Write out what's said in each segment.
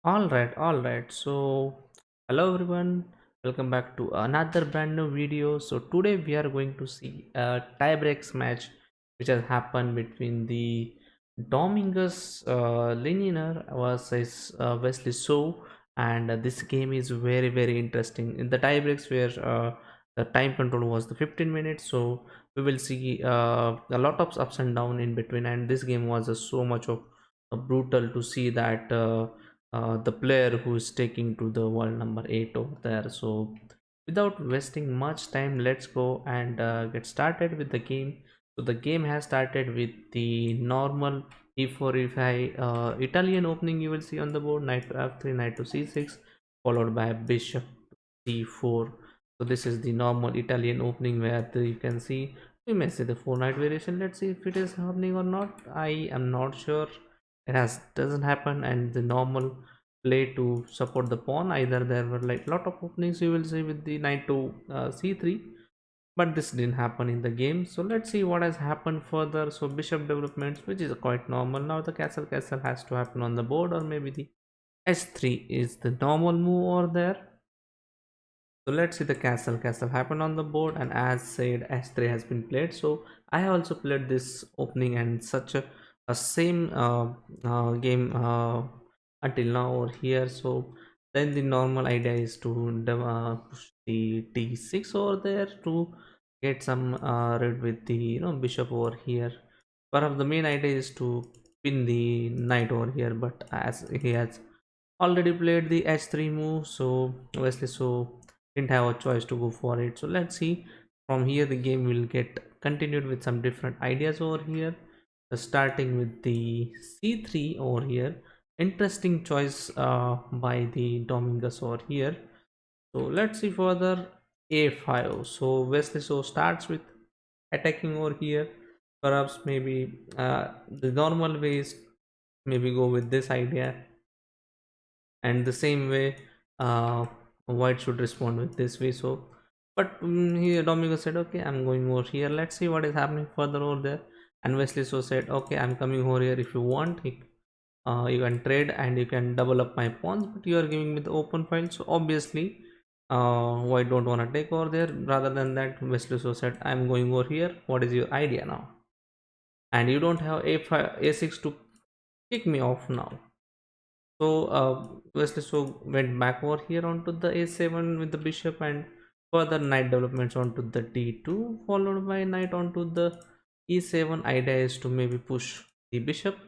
All right. So, hello everyone. Welcome back to another brand new video. So today we are going to see a tie-breaks match which has happened between the Dominguez linear versus Wesley So, and this game is very interesting. In the tie-breaks where the time control was the 15 minutes, so we will see a lot of ups and down in between. And this game was so much of brutal to see that. The player who is taking to the world number 8 over there. So without wasting much time, let's go and get started with the game. So the game has started with the normal e4 e5 Italian opening. You will see on the board knight to f3, knight to c6, followed by bishop c4. So this is the normal Italian opening where you can see we may see the 4 knight variation. Let's see if it is happening or not. I am not sure. It has doesn't happen, and the normal play to support the pawn, either there were like lot of openings you will see with the knight to c3, but this didn't happen in the game. So let's see what has happened further. So bishop developments, which is quite normal. Now the castle has to happen on the board, or maybe the s3 is the normal move over there. So let's see the castle happen on the board, and as said, s3 has been played. So I have also played this opening and such a same game until now over here. So then the normal idea is to push the d6 over there to get some rid with the bishop over here. Perhaps the main idea is to pin the knight over here, but as he has already played the h3 move, so obviously so didn't have a choice to go for it. So let's see, from here the game will get continued with some different ideas over here. Starting with the c3 over here, interesting choice by the Dominguez over here. So let's see further. A5, so Wesley so starts with attacking over here. Perhaps maybe the normal way is maybe go with this idea, and the same way white should respond with this way. So but here Domingo said, okay, I'm going over here, let's see what is happening further over there. And Wesley so said, okay, I'm coming over here. If you want, you can trade and you can double up my pawns, but you are giving me the open file. So obviously white don't want to take over there. Rather than that, Wesley so said, I'm going over here, what is your idea now? And you don't have a5 a6 to kick me off now. So Wesley so went back over here onto the a7 with the bishop, and further knight developments onto the d2, followed by knight onto the e7. Idea is to maybe push the bishop.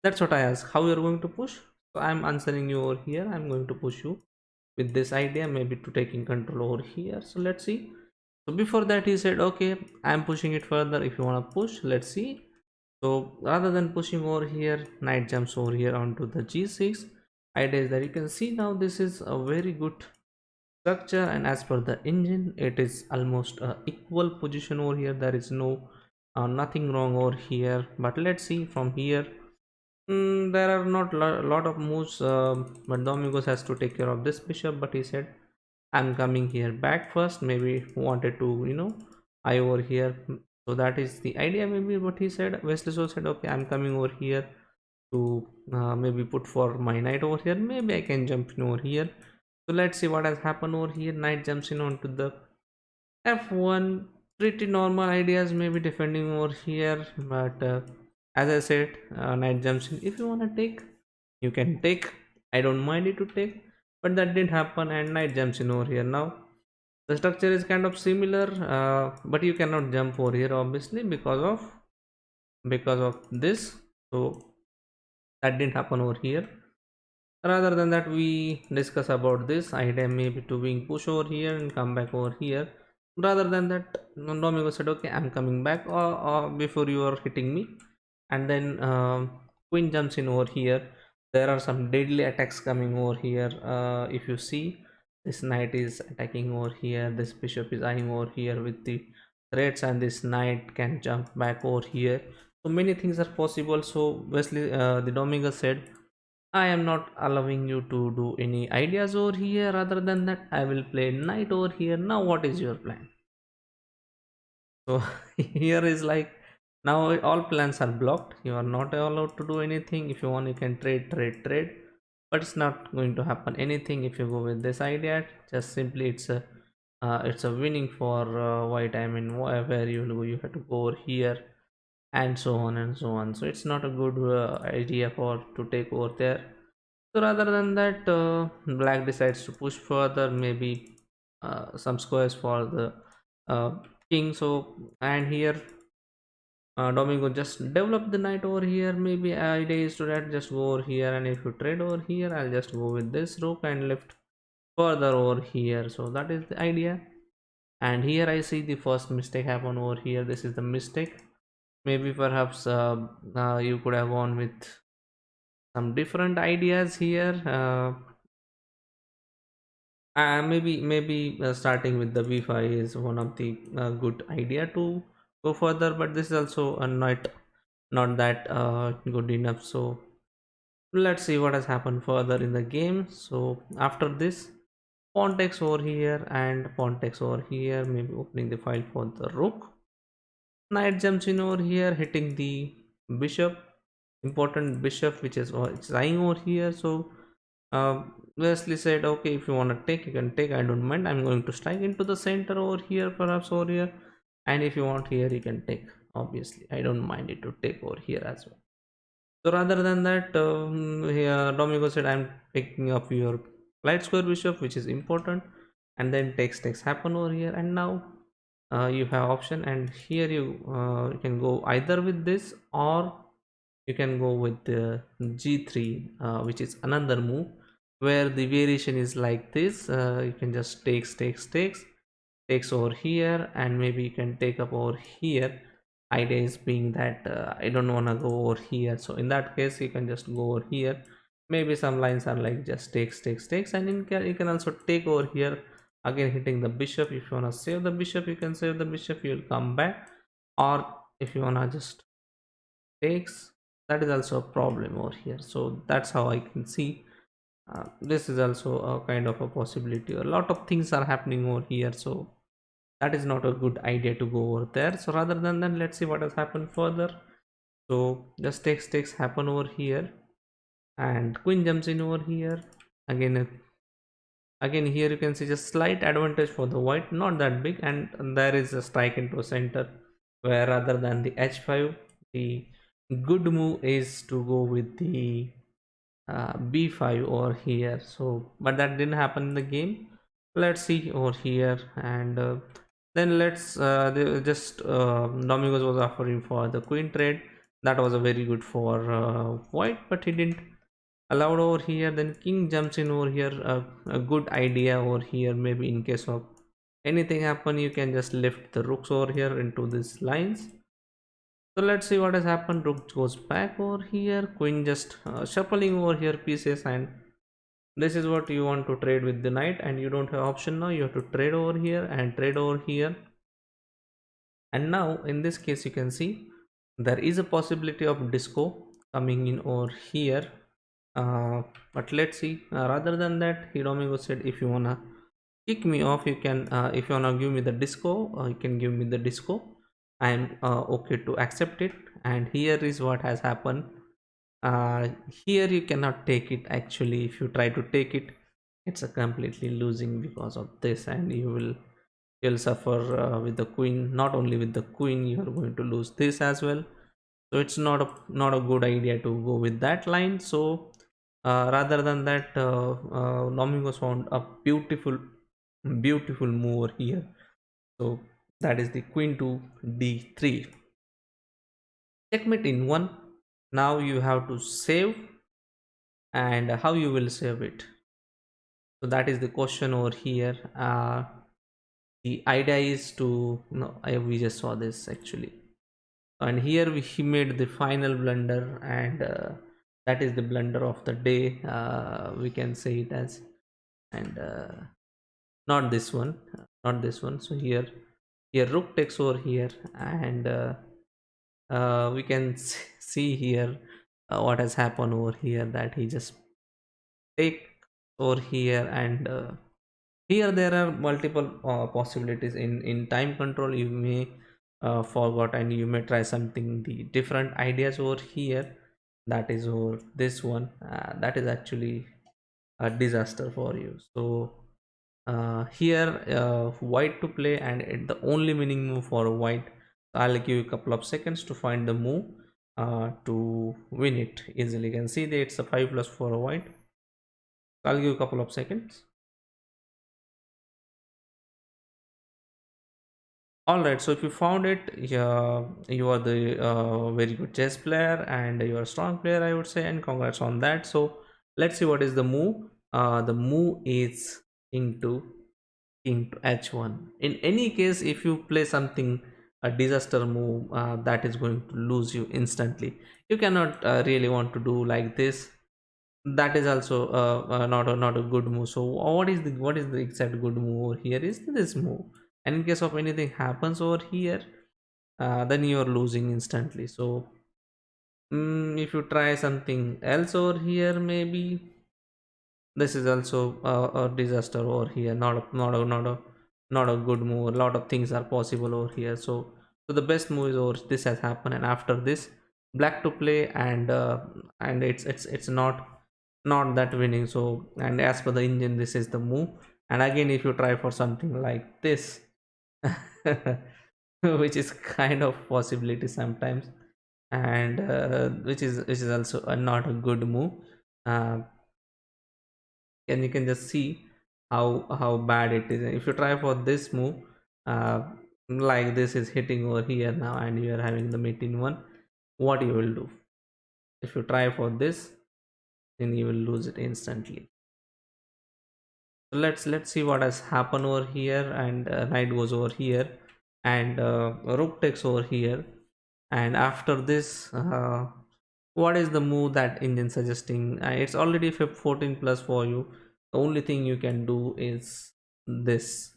That's what I ask, how you're going to push. So I'm answering you over here, I'm going to push you with this idea, maybe to taking control over here. So let's see. So before that he said, okay, I'm pushing it further. If you want to push, let's see. So rather than pushing over here, knight jumps over here onto the g6. Idea is that you can see now this is a very good structure, and as per the engine it is almost a equal position over here. There is no nothing wrong over here. But let's see from here. There are not lot of moves, but Domingos has to take care of this bishop. But he said, I'm coming here back first. Maybe wanted to I over here. So that is the idea maybe what he said. Wesley so said, okay, I'm coming over here to maybe put for my knight over here. Maybe I can jump in over here. So let's see what has happened over here. Knight jumps in onto the f1. Pretty normal ideas, maybe defending over here. But as I said, knight jumps in. If you want to take, you can take. I don't mind it to take, but that didn't happen, and knight jumps in over here. Now the structure is kind of similar, but you cannot jump over here obviously because of this. So that didn't happen over here. Rather than that, we discuss about this idea, maybe to being push over here and come back over here. Rather than that, Domingo said, okay, I'm coming back, or before you are hitting me. And then queen jumps in over here. There are some deadly attacks coming over here. If you see, this knight is attacking over here, this bishop is eyeing over here with the threats, and this knight can jump back over here. So many things are possible. So Wesley, the Domingo said, I am not allowing you to do any ideas over here. Rather than that, I will play knight over here. Now what is your plan? So here is like, now all plans are blocked. You are not allowed to do anything. If you want, you can trade. but it's not going to happen anything if you go with this idea. Just simply it's a winning for white. I mean, where you will go, you have to go over here and so on and so on. So it's not a good idea for to take over there. So rather than that, black decides to push further, maybe some squares for the uh, king. So and here Domingo just develop the knight over here. Maybe idea is to that just go over here, and if you trade over here, I'll just go with this rook and lift further over here. So that is the idea. And here I see the first mistake happen over here. This is the mistake. Maybe perhaps you could have gone with some different ideas here. Maybe starting with the b5 is one of the good idea to go further, but this is also not that good enough. So let's see what has happened further in the game. So after this, pawn takes over here and pawn takes over here, maybe opening the file for the rook. Knight jumps in over here, hitting the bishop, important bishop, which is it's lying over here. So Wesley said, okay, if you want to take, you can take, I don't mind. I'm going to strike into the center over here, perhaps over here, and if you want here, you can take. Obviously, I don't mind it to take over here as well. So rather than that, here Domingo said, I'm picking up your light square bishop, which is important, and then takes happen over here. And now you have option, and here you can go either with this, or you can go with the g3, which is another move where the variation is like this. You can just takes over here, and maybe you can take up over here. Idea is being that I don't want to go over here, so in that case you can just go over here. Maybe some lines are like just takes, and you can also take over here, again hitting the bishop. If you want to save the bishop, you can save the bishop, you will come back. Or if you want to just takes, that is also a problem over here. So that's how I can see this is also a kind of a possibility. A lot of things are happening over here, so that is not a good idea to go over there. So rather than that, let's see what has happened further. So just takes happen over here, and queen jumps in over here. Again here you can see just slight advantage for the white, not that big, and there is a strike into a center, where rather than the h5, the good move is to go with the b5 over here. So but that didn't happen in the game. Let's see over here, and then let's just Domingos was offering for the queen trade. That was a very good for white, but he didn't allowed over here. Then king jumps in over here, a good idea over here. Maybe in case of anything happen, you can just lift the rooks over here into these lines. So let's see what has happened. Rook goes back over here, queen just shuffling over here pieces, and this is what you want to trade with the knight, and you don't have option now. You have to trade over here and trade over here. And now in this case you can see there is a possibility of disco coming in over here, but let's see. Rather than that, Hiromigo said, if you wanna kick me off, you can. If you wanna give me the disco, you can give me the disco. I am okay to accept it. And here is what has happened. Here you cannot take it. Actually, if you try to take it, it's a completely losing because of this, and you'll suffer with the queen. Not only with the queen, you are going to lose this as well. So it's not a good idea to go with that line. So rather than that, Domingos found a beautiful move here. So that is the queen to d3, checkmate in one. Now you have to save, and how you will save it, so that is the question over here. The idea is to no, we just saw this actually, and here he made the final blunder, and that is the blunder of the day, we can say it as. And not this one, not this one. So here rook takes over here, and we can see here what has happened over here, that he just take over here. And here there are multiple possibilities in time control. You may forgot, and you may try something the different ideas over here. That is over this one, that is actually a disaster for you. So here white to play, and the only winning move for white. I'll give you a couple of seconds to find the move to win it easily. You can see that it's a 5 plus for a white. I'll give you a couple of seconds. All right, so if you found it, yeah, you are the very good chess player and you are a strong player, I would say, and congrats on that. So let's see what is the move. The move is into h1. In any case, if you play something a disaster move, that is going to lose you instantly. You cannot really want to do like this. That is also not a good move. So what is the exact good move over here is this move, and in case of anything happens over here, then you are losing instantly. So if you try something else over here, maybe this is also a disaster over here. Not a good move. A lot of things are possible over here. So the best move is over this has happened, and after this, black to play, and it's not that winning. So, and as per the engine, this is the move. And again, if you try for something like this, which is kind of possibility sometimes, and which is also not a good move. uh, and you can just see how bad it is. If you try for this move, uh, like this is hitting over here now, and you are having the mate in one, what you will do? If you try for this, then you will lose it instantly. So let's see what has happened over here. And knight goes over here, and rook takes over here. And after this, what is the move that engine suggesting? It's already 14 plus for you. The only thing you can do is this,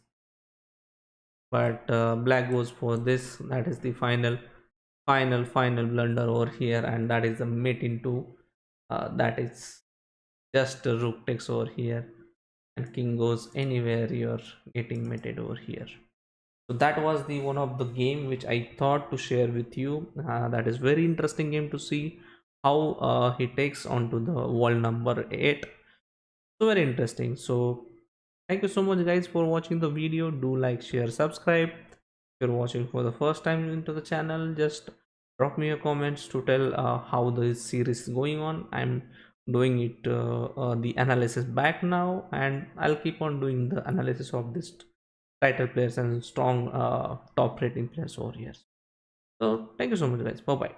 but black goes for this. That is the final blunder over here, and that is the mate into that is just a rook takes over here, and king goes anywhere, you're getting mated over here. So that was the one of the game which I thought to share with you. That is very interesting game to see how he takes onto the world number 8. So very interesting. So thank you so much guys for watching the video. Do like, share, subscribe. If you're watching for the first time into the channel, just drop me your comments to tell how the series is going on. I'm doing it the analysis back now, and I'll keep on doing the analysis of this title players and strong top rating players over here. So thank you so much guys. Bye bye.